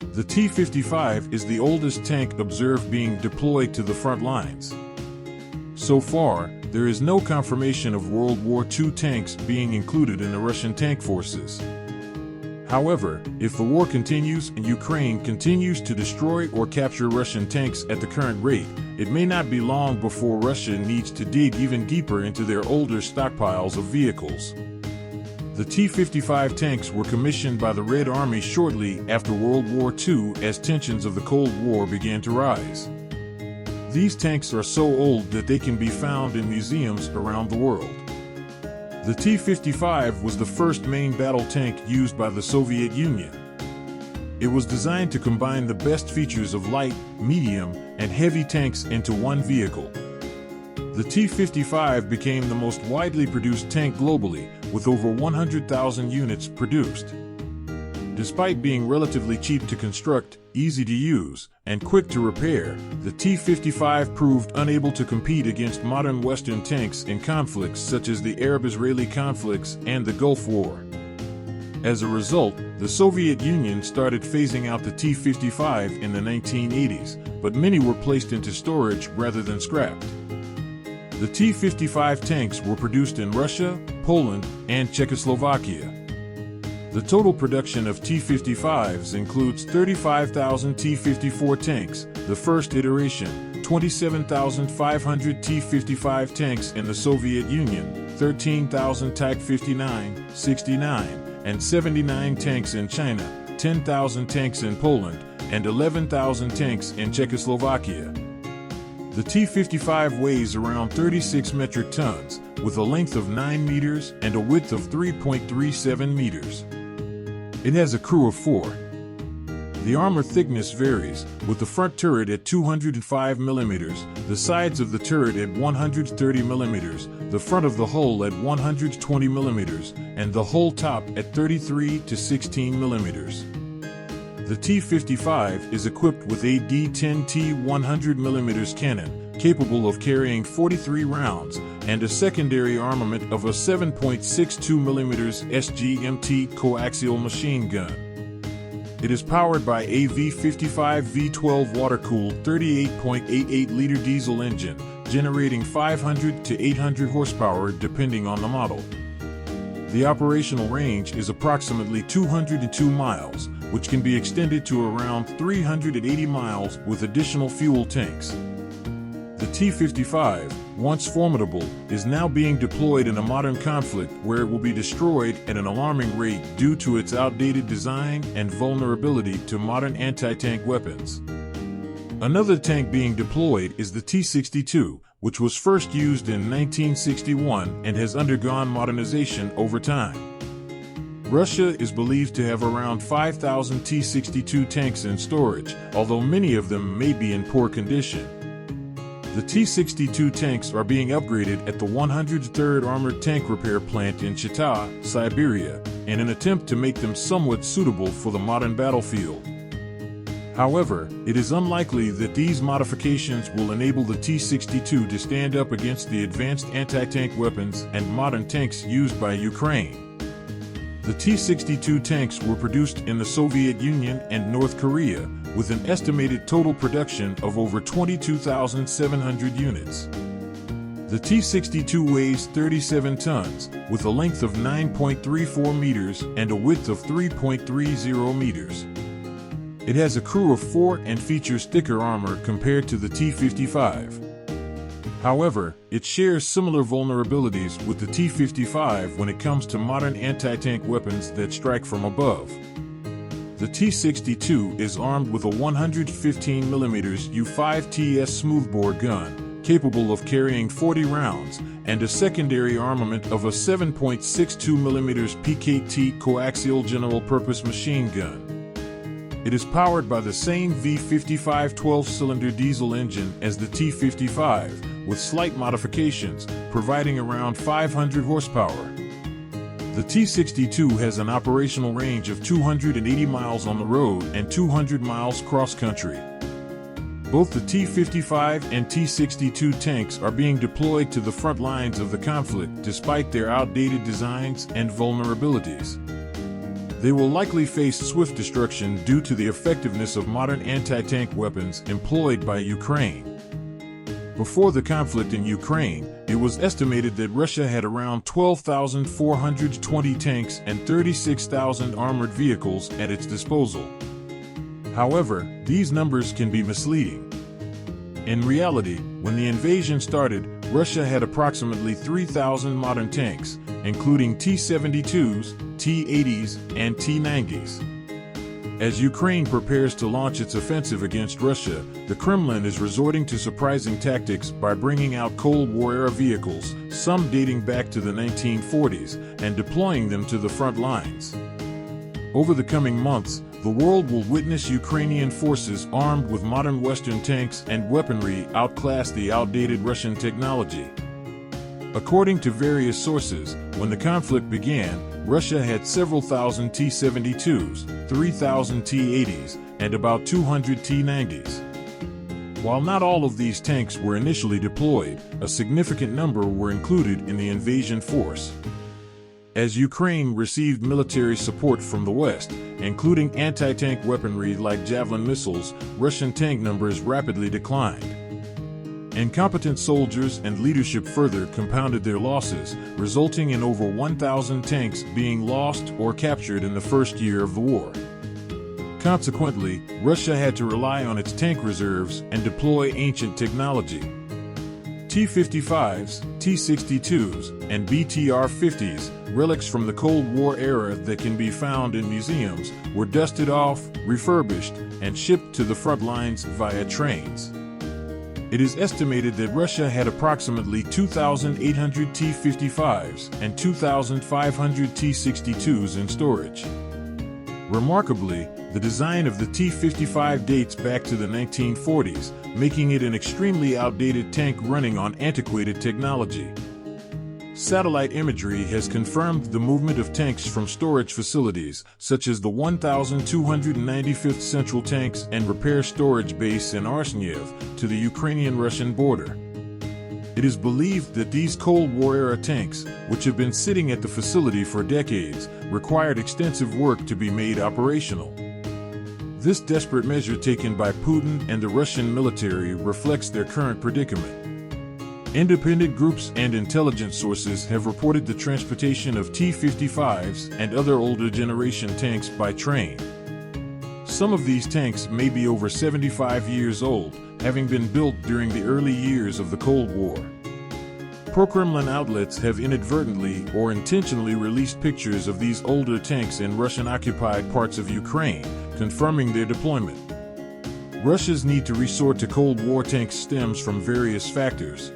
The T-55 is the oldest tank observed being deployed to the front lines. So far, there is no confirmation of World War II tanks being included in the Russian tank forces. However, if the war continues and Ukraine continues to destroy or capture Russian tanks at the current rate, it may not be long before Russia needs to dig even deeper into their older stockpiles of vehicles. The T-55 tanks were commissioned by the Red Army shortly after World War II as tensions of the Cold War began to rise. These tanks are so old that they can be found in museums around the world. The T-55 was the first main battle tank used by the Soviet Union. It was designed to combine the best features of light, medium, and heavy tanks into one vehicle. The T-55 became the most widely produced tank globally, with over 100,000 units produced. Despite being relatively cheap to construct, easy to use, and quick to repair, the T-55 proved unable to compete against modern Western tanks in conflicts such as the Arab-Israeli conflicts and the Gulf War. As a result, the Soviet Union started phasing out the T-55 in the 1980s, but many were placed into storage rather than scrapped. The T-55 tanks were produced in Russia, Poland, and Czechoslovakia. The total production of T-55s includes 35,000 T-54 tanks, the first iteration, 27,500 T-55 tanks in the Soviet Union, 13,000 TAK-59, 69, and 79 tanks in China, 10,000 tanks in Poland, and 11,000 tanks in Czechoslovakia. The T-55 weighs around 36 metric tons, with a length of 9 meters and a width of 3.37 meters. It has a crew of 4. The armor thickness varies, with the front turret at 205 millimeters, the sides of the turret at 130 millimeters, the front of the hull at 120 millimeters, and the whole top at 33 to 16 millimeters. The T-55 is equipped with a D-10T 100mm cannon, capable of carrying 43 rounds, and a secondary armament of a 7.62mm SGMT coaxial machine gun. It is powered by a V-55 V12 water-cooled 38.88-liter diesel engine, generating 500 to 800 horsepower depending on the model. The operational range is approximately 202 miles, which can be extended to around 380 miles with additional fuel tanks. The T-55, once formidable, is now being deployed in a modern conflict where it will be destroyed at an alarming rate due to its outdated design and vulnerability to modern anti-tank weapons. Another tank being deployed is the T-62, which was first used in 1961 and has undergone modernization over time. Russia is believed to have around 5,000 T-62 tanks in storage, although many of them may be in poor condition. The T-62 tanks are being upgraded at the 103rd Armored Tank Repair Plant in Chita, Siberia, in an attempt to make them somewhat suitable for the modern battlefield. However, it is unlikely that these modifications will enable the T-62 to stand up against the advanced anti-tank weapons and modern tanks used by Ukraine. The T-62 tanks were produced in the Soviet Union and North Korea, with an estimated total production of over 22,700 units. The T-62 weighs 37 tons, with a length of 9.34 meters and a width of 3.30 meters. It has a crew of 4 and features thicker armor compared to the T-55. However, it shares similar vulnerabilities with the T-55 when it comes to modern anti-tank weapons that strike from above. The T-62 is armed with a 115mm U-5TS smoothbore gun, capable of carrying 40 rounds, and a secondary armament of a 7.62mm PKT coaxial general-purpose machine gun. It is powered by the same V-55 12-cylinder diesel engine as the T-55, with slight modifications, providing around 500 horsepower. The T-62 has an operational range of 280 miles on the road and 200 miles cross-country. Both the T-55 and T-62 tanks are being deployed to the front lines of the conflict despite their outdated designs and vulnerabilities. they will likely face swift destruction due to the effectiveness of modern anti-tank weapons employed by Ukraine. Before the conflict in Ukraine, it was estimated that Russia had around 12,420 tanks and 36,000 armored vehicles at its disposal. However, these numbers can be misleading. In reality, when the invasion started, Russia had approximately 3,000 modern tanks, including T-72s, T-80s, and T-90s. As Ukraine prepares to launch its offensive against Russia, the Kremlin is resorting to surprising tactics by bringing out Cold War-era vehicles, some dating back to the 1940s, and deploying them to the front lines. Over the coming months, the world will witness Ukrainian forces armed with modern Western tanks and weaponry outclass the outdated Russian technology. According to various sources, when the conflict began, Russia had several thousand T-72s, 3,000 T-80s, and about 200 T-90s. While not all of these tanks were initially deployed, a significant number were included in the invasion force. As Ukraine received military support from the West, including anti-tank weaponry like Javelin missiles, Russian tank numbers rapidly declined. Incompetent soldiers and leadership further compounded their losses, resulting in over 1,000 tanks being lost or captured in the first year of the war. Consequently, Russia had to rely on its tank reserves and deploy ancient technology. T-55s, T-62s, and BTR-50s, relics from the Cold War era that can be found in museums, were dusted off, refurbished, and shipped to the front lines via trains. It is estimated that Russia had approximately 2,800 T-55s and 2,500 T-62s in storage. Remarkably, the design of the T-55 dates back to the 1940s, making it an extremely outdated tank running on antiquated technology. Satellite imagery has confirmed the movement of tanks from storage facilities, such as the 1,295th Central Tanks and Repair Storage Base in Arsniev, to the Ukrainian-Russian border. It is believed that these Cold War-era tanks, which have been sitting at the facility for decades, required extensive work to be made operational. This desperate measure taken by Putin and the Russian military reflects their current predicament. Independent groups and intelligence sources have reported the transportation of T-55s and other older generation tanks by train. Some of these tanks may be over 75 years old, having been built during the early years of the Cold War. Pro-Kremlin outlets have inadvertently or intentionally released pictures of these older tanks in Russian-occupied parts of Ukraine, confirming their deployment. Russia's need to resort to Cold War tanks stems from various factors.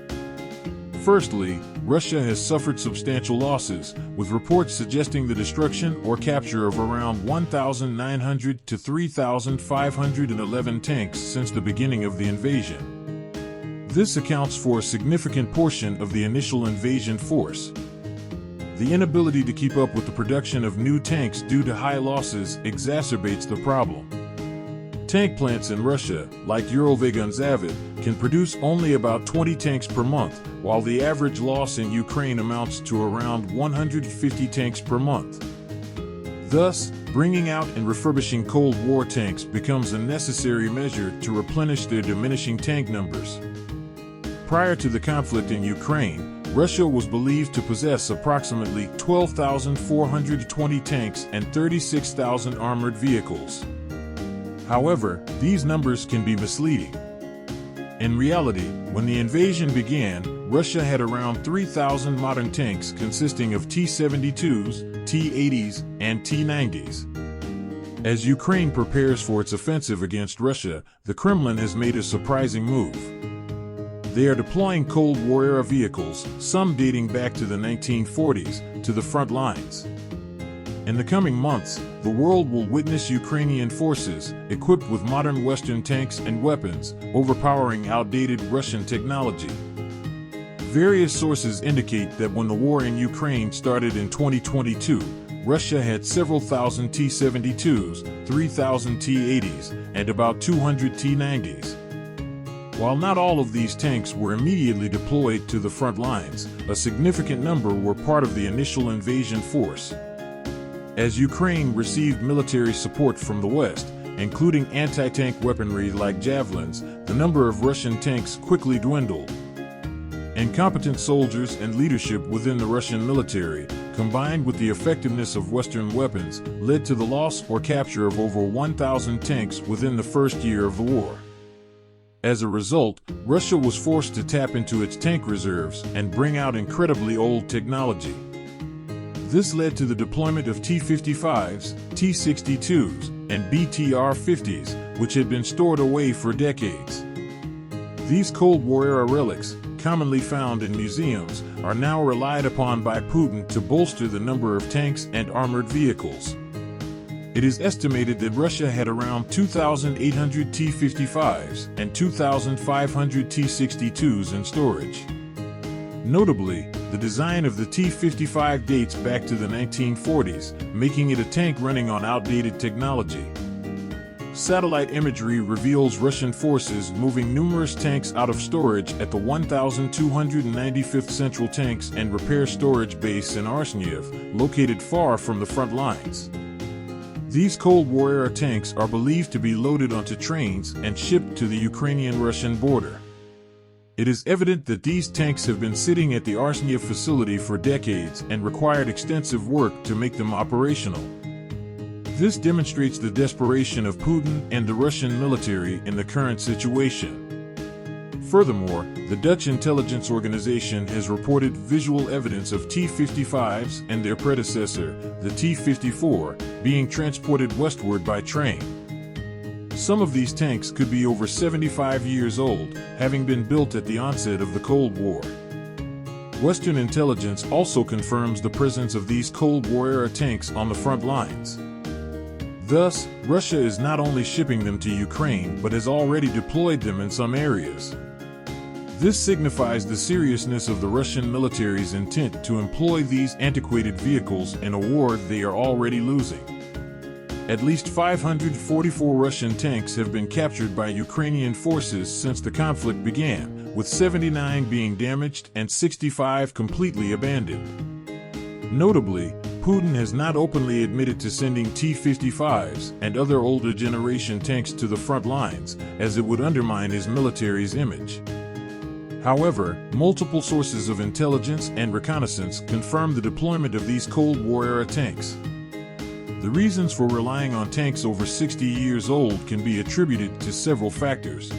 Firstly, Russia has suffered substantial losses, with reports suggesting the destruction or capture of around 1,900 to 3,511 tanks since the beginning of the invasion. This accounts for a significant portion of the initial invasion force. The inability to keep up with the production of new tanks due to high losses exacerbates the problem. Tank plants in Russia, like Eurovagonzavod, can produce only about 20 tanks per month, while the average loss in Ukraine amounts to around 150 tanks per month. Thus, bringing out and refurbishing Cold War tanks becomes a necessary measure to replenish their diminishing tank numbers. Prior to the conflict in Ukraine, Russia was believed to possess approximately 12,420 tanks and 36,000 armored vehicles. However, these numbers can be misleading. In reality, when the invasion began, Russia had around 3,000 modern tanks consisting of T-72s, T-80s, and T-90s. As Ukraine prepares for its offensive against Russia, the Kremlin has made a surprising move. They are deploying Cold War-era vehicles, some dating back to the 1940s, to the front lines. In the coming months, the world will witness Ukrainian forces, equipped with modern Western tanks and weapons, overpowering outdated Russian technology. Various sources indicate that when the war in Ukraine started in 2022, Russia had several thousand T-72s, 3,000 T-80s, and about 200 T-90s. While not all of these tanks were immediately deployed to the front lines, a significant number were part of the initial invasion force. As Ukraine received military support from the West, including anti-tank weaponry like javelins, the number of Russian tanks quickly dwindled. Incompetent soldiers and leadership within the Russian military, combined with the effectiveness of Western weapons, led to the loss or capture of over 1,000 tanks within the first year of the war. As a result, Russia was forced to tap into its tank reserves and bring out incredibly old technology. This led to the deployment of T-55s, T-62s, and BTR-50s, which had been stored away for decades. These Cold War-era relics, commonly found in museums, are now relied upon by Putin to bolster the number of tanks and armored vehicles. It is estimated that Russia had around 2,800 T-55s and 2,500 T-62s in storage. Notably, the design of the T-55 dates back to the 1940s, making it a tank running on outdated technology. Satellite imagery reveals Russian forces moving numerous tanks out of storage at the 1,295th Central Tanks and Repair Storage Base in Arsniev, located far from the front lines. These Cold War-era tanks are believed to be loaded onto trains and shipped to the Ukrainian-Russian border. It is evident that these tanks have been sitting at the Arsniev facility for decades and required extensive work to make them operational. This demonstrates the desperation of Putin and the Russian military in the current situation. Furthermore, the Dutch intelligence organization has reported visual evidence of T-55s and their predecessor, the T-54, being transported westward by train. Some of these tanks could be over 75 years old, having been built at the onset of the Cold War. Western intelligence also confirms the presence of these Cold War-era tanks on the front lines. Thus, Russia is not only shipping them to Ukraine but has already deployed them in some areas. This signifies the seriousness of the Russian military's intent to employ these antiquated vehicles in a war they are already losing. At least 544 Russian tanks have been captured by Ukrainian forces since the conflict began, with 79 being damaged and 65 completely abandoned. Notably, Putin has not openly admitted to sending T-55s and other older generation tanks to the front lines, as it would undermine his military's image. However, multiple sources of intelligence and reconnaissance confirm the deployment of these Cold War-era tanks. The reasons for relying on tanks over 60 years old can be attributed to several factors.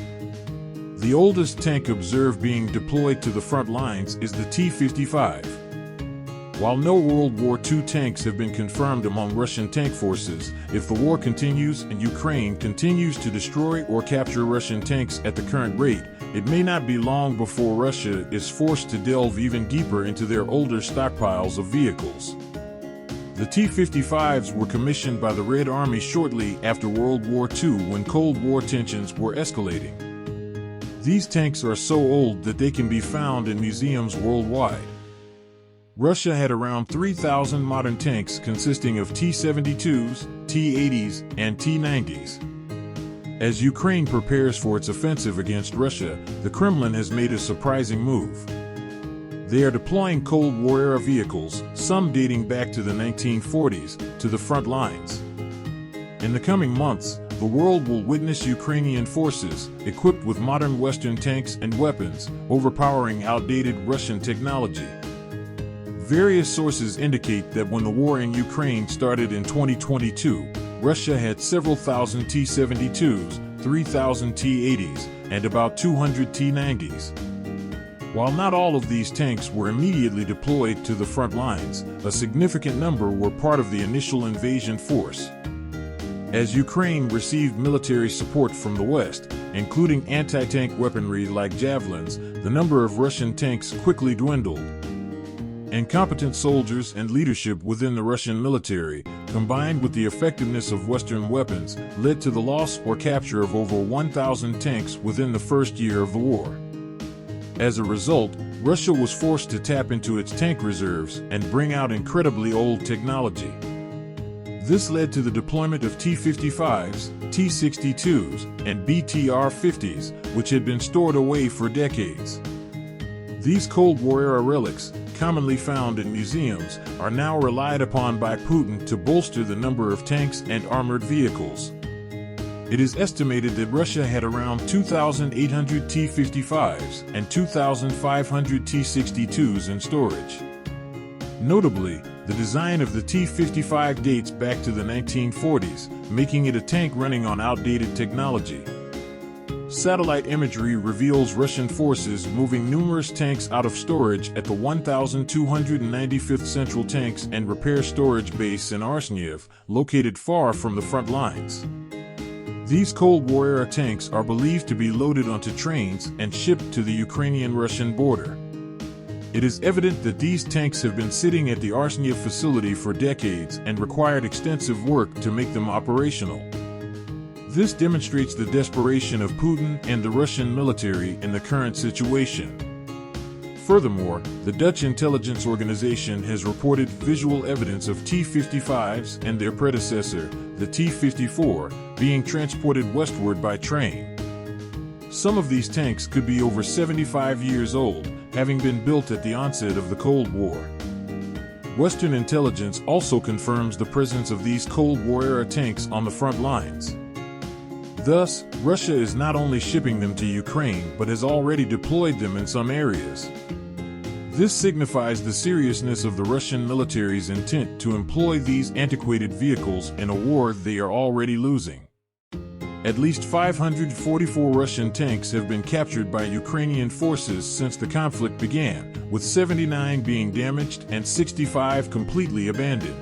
The oldest tank observed being deployed to the front lines is the T-55. While no World War II tanks have been confirmed among Russian tank forces, if the war continues and Ukraine continues to destroy or capture Russian tanks at the current rate, it may not be long before Russia is forced to delve even deeper into their older stockpiles of vehicles. The T-55s were commissioned by the Red Army shortly after World War II when Cold War tensions were escalating. These tanks are so old that they can be found in museums worldwide. Russia had around 3,000 modern tanks consisting of T-72s, T-80s, and T-90s. As Ukraine prepares for its offensive against Russia, the Kremlin has made a surprising move. They are deploying Cold War-era vehicles, some dating back to the 1940s, to the front lines. In the coming months, the world will witness Ukrainian forces, equipped with modern Western tanks and weapons, overpowering outdated Russian technology. Various sources indicate that when the war in Ukraine started in 2022, Russia had several thousand T-72s, 3,000 T-80s, and about 200 T-90s. While not all of these tanks were immediately deployed to the front lines, a significant number were part of the initial invasion force. As Ukraine received military support from the West, including anti-tank weaponry like javelins, the number of Russian tanks quickly dwindled. Incompetent soldiers and leadership within the Russian military, combined with the effectiveness of Western weapons, led to the loss or capture of over 1,000 tanks within the first year of the war. As a result, Russia was forced to tap into its tank reserves and bring out incredibly old technology. This led to the deployment of T-55s, T-62s, and BTR-50s, which had been stored away for decades. These Cold War-era relics, commonly found in museums, are now relied upon by Putin to bolster the number of tanks and armored vehicles. It is estimated that Russia had around 2,800 T-55s and 2,500 T-62s in storage. Notably, the design of the T-55 dates back to the 1940s, making it a tank running on outdated technology. Satellite imagery reveals Russian forces moving numerous tanks out of storage at the 1,295th Central Tanks and Repair Storage Base in Arsniev, located far from the front lines. These Cold War-era tanks are believed to be loaded onto trains and shipped to the Ukrainian-Russian border. It is evident that these tanks have been sitting at the Arsniev facility for decades and required extensive work to make them operational. This demonstrates the desperation of Putin and the Russian military in the current situation. Furthermore, the Dutch intelligence organization has reported visual evidence of T-55s and their predecessor, the T-54, being transported westward by train. Some of these tanks could be over 75 years old, having been built at the onset of the Cold War. Western intelligence also confirms the presence of these Cold War-era tanks on the front lines. Thus, Russia is not only shipping them to Ukraine but has already deployed them in some areas. This signifies the seriousness of the Russian military's intent to employ these antiquated vehicles in a war they are already losing. At least 544 Russian tanks have been captured by Ukrainian forces since the conflict began, with 79 being damaged and 65 completely abandoned.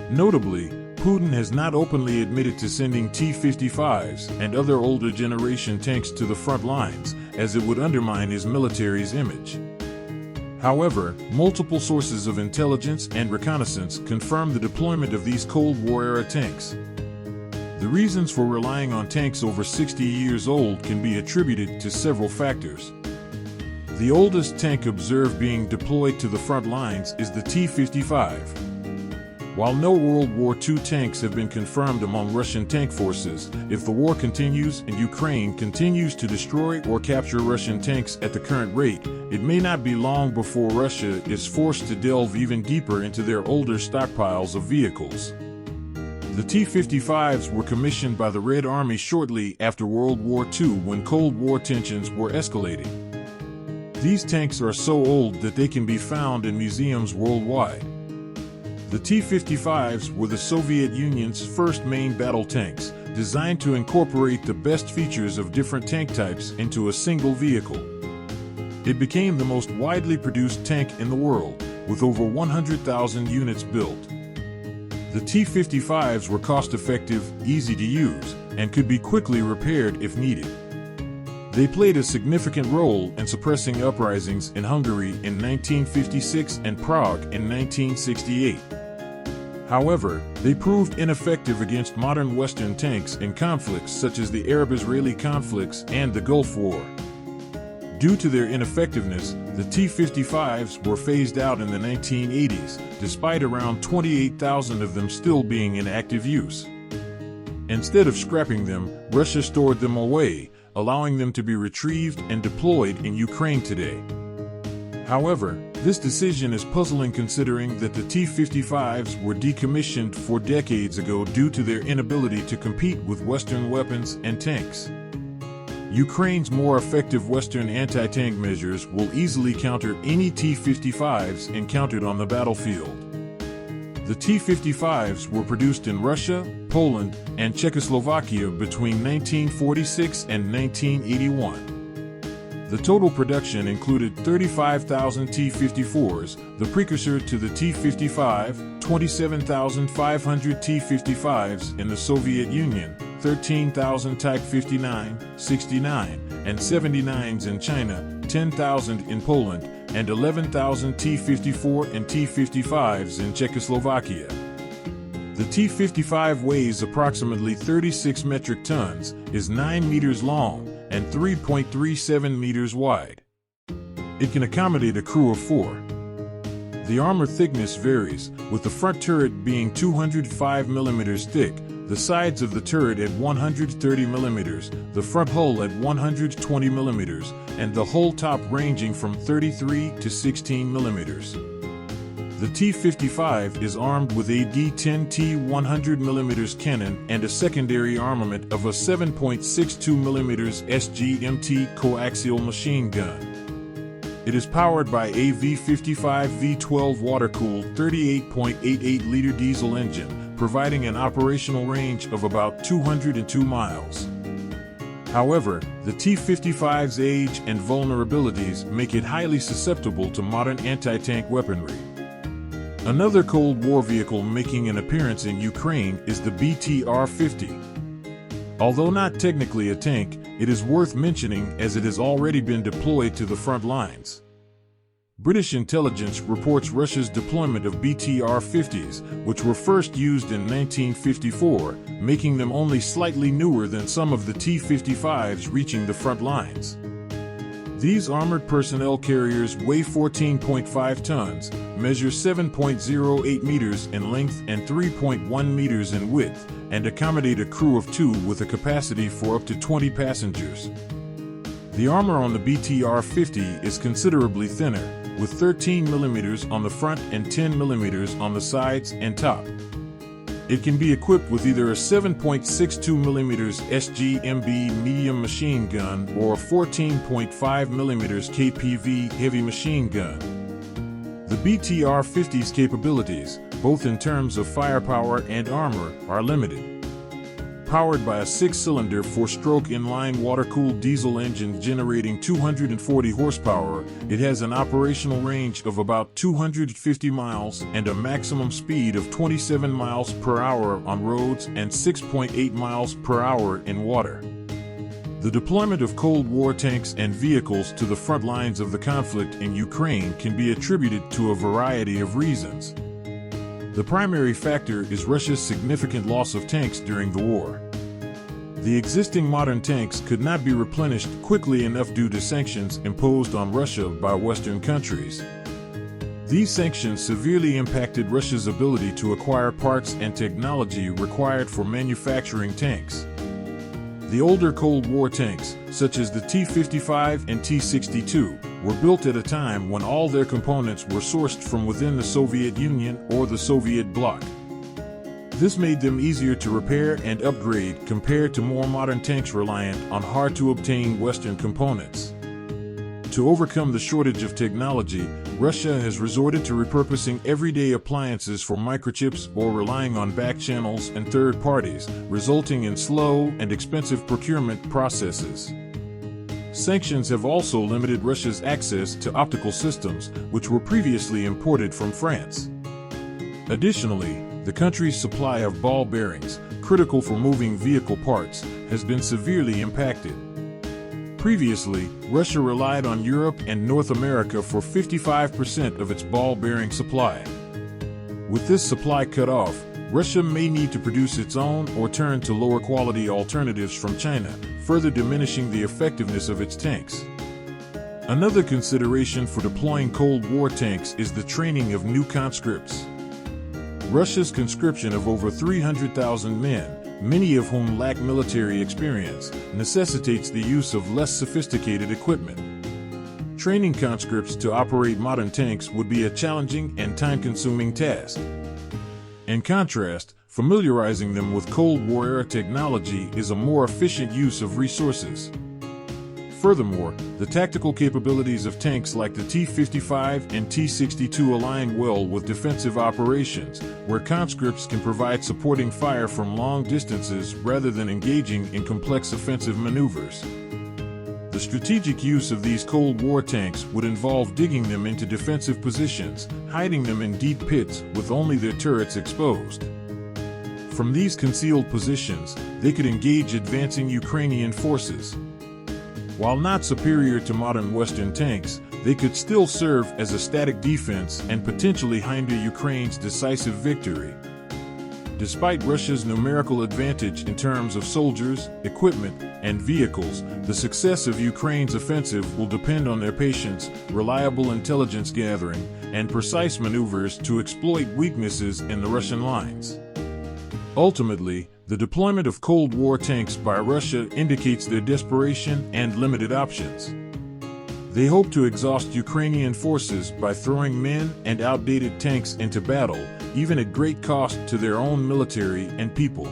Notably, Putin has not openly admitted to sending T-55s and other older generation tanks to the front lines, as it would undermine his military's image. However, multiple sources of intelligence and reconnaissance confirm the deployment of these Cold War-era tanks. The reasons for relying on tanks over 60 years old can be attributed to several factors. The oldest tank observed being deployed to the front lines is the T-55. While no World War II tanks have been confirmed among Russian tank forces, if the war continues and Ukraine continues to destroy or capture Russian tanks at the current rate, it may not be long before Russia is forced to delve even deeper into their older stockpiles of vehicles. The T-55s were commissioned by the Red Army shortly after World War II when Cold War tensions were escalating. These tanks are so old that they can be found in museums worldwide. The T-55s were the Soviet Union's first main battle tanks, designed to incorporate the best features of different tank types into a single vehicle. It became the most widely produced tank in the world, with over 100,000 units built. The T-55s were cost-effective, easy to use, and could be quickly repaired if needed. They played a significant role in suppressing uprisings in Hungary in 1956 and Prague in 1968. However, they proved ineffective against modern Western tanks in conflicts such as the Arab-Israeli conflicts and the Gulf War. Due to their ineffectiveness, the T-55s were phased out in the 1980s, despite around 28,000 of them still being in active use. Instead of scrapping them, Russia stored them away, allowing them to be retrieved and deployed in Ukraine today. However, this decision is puzzling considering that the T-55s were decommissioned 4 decades ago due to their inability to compete with Western weapons and tanks. Ukraine's more effective Western anti-tank measures will easily counter any T-55s encountered on the battlefield. The T-55s were produced in Russia, Poland, and Czechoslovakia between 1946 and 1981. The total production included 35,000 T-54s, the precursor to the T-55, 27,500 T-55s in the Soviet Union, 13,000 Type 59, 69, and 79s in China, 10,000 in Poland, and 11,000 T-54 and T-55s in Czechoslovakia. The T-55 weighs approximately 36 metric tons, is 9 meters long, and 3.37 meters wide. It can accommodate a crew of 4. The armor thickness varies, with the front turret being 205 mm thick, the sides of the turret at 130 mm, the front hull at 120 mm, and the whole top ranging from 33 to 16 mm. The T-55 is armed with a D-10T 100 mm cannon and a secondary armament of a 7.62 mm SGMT coaxial machine gun. It is powered by a V-55 V12 water-cooled 38.88-liter diesel engine, providing an operational range of about 202 miles. However, the T-55's age and vulnerabilities make it highly susceptible to modern anti-tank weaponry. Another Cold War vehicle making an appearance in Ukraine is the BTR-50. Although not technically a tank, it is worth mentioning as it has already been deployed to the front lines. British intelligence reports Russia's deployment of BTR-50s, which were first used in 1954, making them only slightly newer than some of the T-55s reaching the front lines. These armored personnel carriers weigh 14.5 tons, measure 7.08 meters in length and 3.1 meters in width, and accommodate a crew of 2 with a capacity for up to 20 passengers. The armor on the BTR-50 is considerably thinner, with 13 mm on the front and 10 mm on the sides and top. It can be equipped with either a 7.62 mm SGMB medium machine gun or a 14.5 mm KPV heavy machine gun. The BTR-50's capabilities, both in terms of firepower and armor, are limited. Powered by a 6-cylinder 4-stroke inline water-cooled diesel engine generating 240 horsepower, it has an operational range of about 250 miles and a maximum speed of 27 miles per hour on roads and 6.8 miles per hour in water. The deployment of Cold War tanks and vehicles to the front lines of the conflict in Ukraine can be attributed to a variety of reasons. The primary factor is Russia's significant loss of tanks during the war. The existing modern tanks could not be replenished quickly enough due to sanctions imposed on Russia by Western countries. These sanctions severely impacted Russia's ability to acquire parts and technology required for manufacturing tanks. The older Cold War tanks, such as the T-55 and T-62, were built at a time when all their components were sourced from within the Soviet Union or the Soviet bloc. This made them easier to repair and upgrade compared to more modern tanks reliant on hard-to-obtain Western components. To overcome the shortage of technology, Russia has resorted to repurposing everyday appliances for microchips or relying on back channels and third parties, resulting in slow and expensive procurement processes. Sanctions have also limited Russia's access to optical systems, which were previously imported from France. Additionally, the country's supply of ball bearings, critical for moving vehicle parts, has been severely impacted. Previously, Russia relied on Europe and North America for 55% of its ball bearing supply. With this supply cut off, Russia may need to produce its own or turn to lower quality alternatives from China, further diminishing the effectiveness of its tanks. Another consideration for deploying Cold War tanks is the training of new conscripts. Russia's conscription of over 300,000 men, many of whom lack military experience, necessitates the use of less sophisticated equipment. Training conscripts to operate modern tanks would be a challenging and time-consuming task. In contrast, familiarizing them with Cold War-era technology is a more efficient use of resources. Furthermore, the tactical capabilities of tanks like the T-55 and T-62 align well with defensive operations, where conscripts can provide supporting fire from long distances rather than engaging in complex offensive maneuvers. The strategic use of these Cold War tanks would involve digging them into defensive positions, hiding them in deep pits with only their turrets exposed. From these concealed positions, they could engage advancing Ukrainian forces. While not superior to modern Western tanks, they could still serve as a static defense and potentially hinder Ukraine's decisive victory. Despite Russia's numerical advantage in terms of soldiers, equipment, and vehicles, the success of Ukraine's offensive will depend on their patience, reliable intelligence gathering, and precise maneuvers to exploit weaknesses in the Russian lines. Ultimately, The deployment of Cold War tanks by Russia indicates their desperation and limited options. They hope to exhaust Ukrainian forces by throwing men and outdated tanks into battle, even at great cost to their own military and people.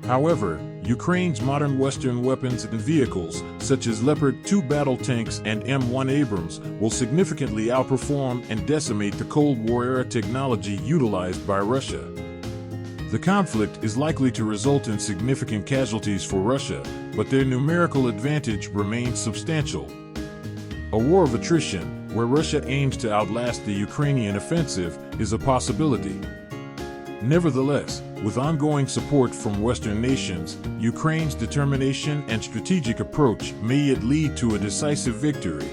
However, Ukraine's modern Western weapons and vehicles, such as Leopard 2 battle tanks and M1 Abrams, will significantly outperform and decimate the Cold War-era technology utilized by Russia. The conflict is likely to result in significant casualties for Russia, but their numerical advantage remains substantial. A war of attrition, where Russia aims to outlast the Ukrainian offensive, is a possibility. Nevertheless, with ongoing support from Western nations, Ukraine's determination and strategic approach may yet lead to a decisive victory.